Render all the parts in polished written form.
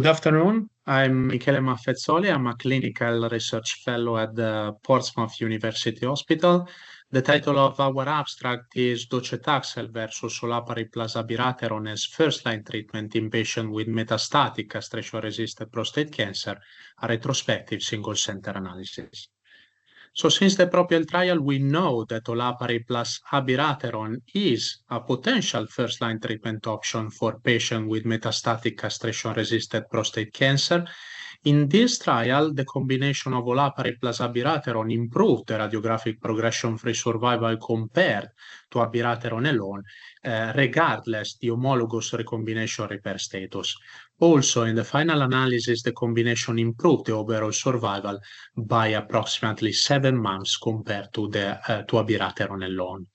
afternoon. I'm Michele Maffezzoli. I'm a clinical research fellow at the Portsmouth University Hospital. The title of our abstract is Docetaxel versus Olaparib plus Abiraterone as first-line treatment in patients with metastatic castration-resistant prostate cancer, a retrospective single-center analysis. So since the PROPIL trial, we know that Olaparib plus Abiraterone is a potential first-line treatment option for patients with metastatic castration-resistant prostate cancer. In this trial, the combination of Olaparib plus Abiraterone improved the radiographic progression-free survival compared to Abiraterone alone, regardless the homologous recombination repair status. Also, in the final analysis, the combination improved the overall survival by approximately 7 months compared to Abiraterone alone.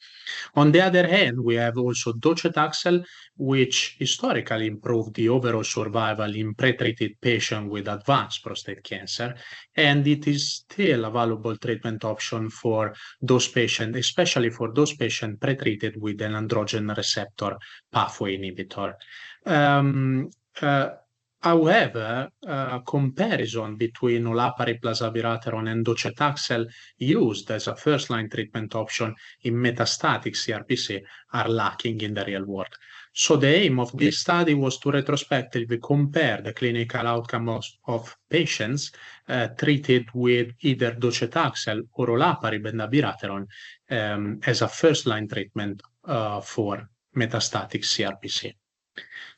On the other hand, we have also Docetaxel, which historically improved the overall survival in pretreated patients with advanced prostate cancer, and it is still a valuable treatment option for those patients, especially for those patients pretreated with an androgen receptor pathway inhibitor. However, a comparison between Olaparib plus Abiraterone and Docetaxel used as a first-line treatment option in metastatic CRPC are lacking in the real world. So the aim of this study was to retrospectively compare the clinical outcomes of patients treated with either Docetaxel or Olaparib and Abiraterone as a first-line treatment for metastatic CRPC.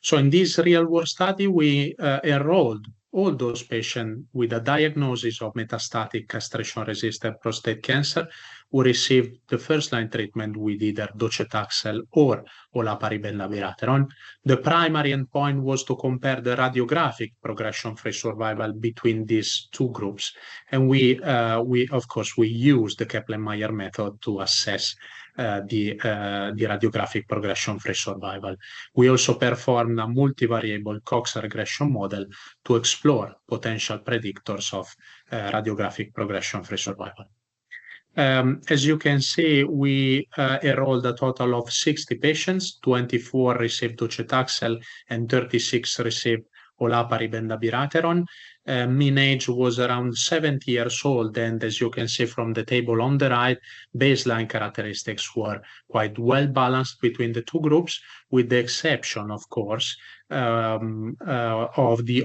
So in this real-world study, we enrolled all those patients with a diagnosis of metastatic castration-resistant prostate cancer who received the first-line treatment with either Docetaxel or Olaparib and Abiraterone. The primary endpoint was to compare the radiographic progression-free survival between these two groups, and we of course used the Kaplan-Meier method to assess the radiographic progression-free survival. We also performed a multivariable Cox regression model to explore potential predictors of radiographic progression-free survival. As you can see, we enrolled a total of 60 patients, 24 received Docetaxel and 36 received Olaparib and Abiraterone. Mean age was around 70 years old, and as you can see from the table on the right, baseline characteristics were quite well balanced between the two groups, with the exception, of course, of the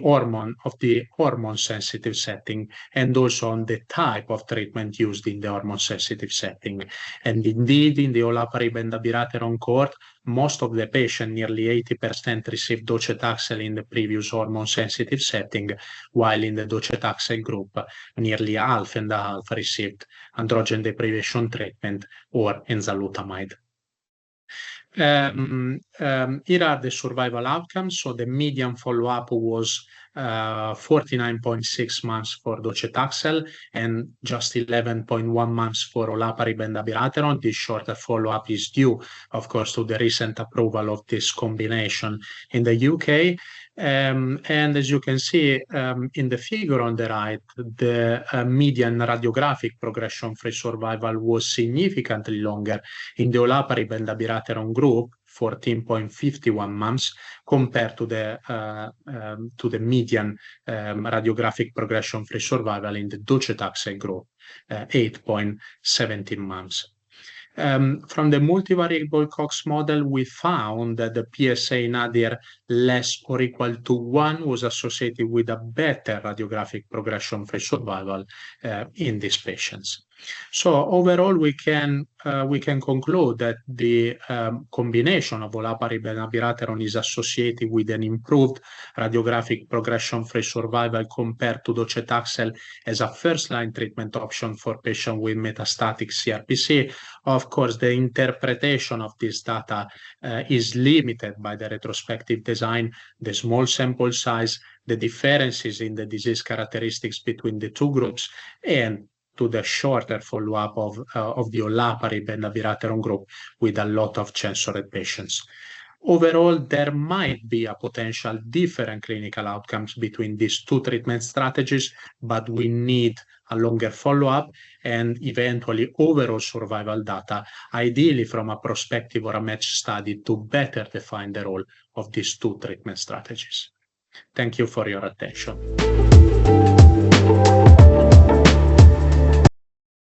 hormone sensitive setting, and also on the type of treatment used in the hormone sensitive setting. And indeed, in the Olaparib and Abiraterone cohort, most of the patients, nearly 80%, received Docetaxel in the previous hormone sensitive setting, while in the Docetaxel group, nearly half and a half received androgen deprivation treatment or enzalutamide. Here are the survival outcomes. So the median follow-up was 49.6 months for Docetaxel and just 11.1 months for Olaparib and Abiraterone. This shorter follow-up is due, of course, to the recent approval of this combination in the UK. And as you can see in the figure on the right, the median radiographic progression-free survival was significantly longer in the Olaparib and Abiraterone group, 14.51 months, compared to the median radiographic progression-free survival in the Docetaxel group, 8.17 months. From the multivariable Cox model, we found that the PSA nadir less or equal to 1 was associated with a better radiographic progression-free survival in these patients. So overall, we can conclude that the combination of Olaparib and Abiraterone is associated with an improved radiographic progression-free survival compared to Docetaxel as a first-line treatment option for patients with metastatic CRPC. Of course, the interpretation of this data is limited by the retrospective design, the small sample size, the differences in the disease characteristics between the two groups, and to the shorter follow-up of the Olaparib and Abiraterone group with a lot of censored patients. Overall, there might be a potential different clinical outcomes between these two treatment strategies, but we need a longer follow-up and eventually overall survival data, ideally from a prospective or a matched study, to better define the role of these two treatment strategies. Thank you for your attention.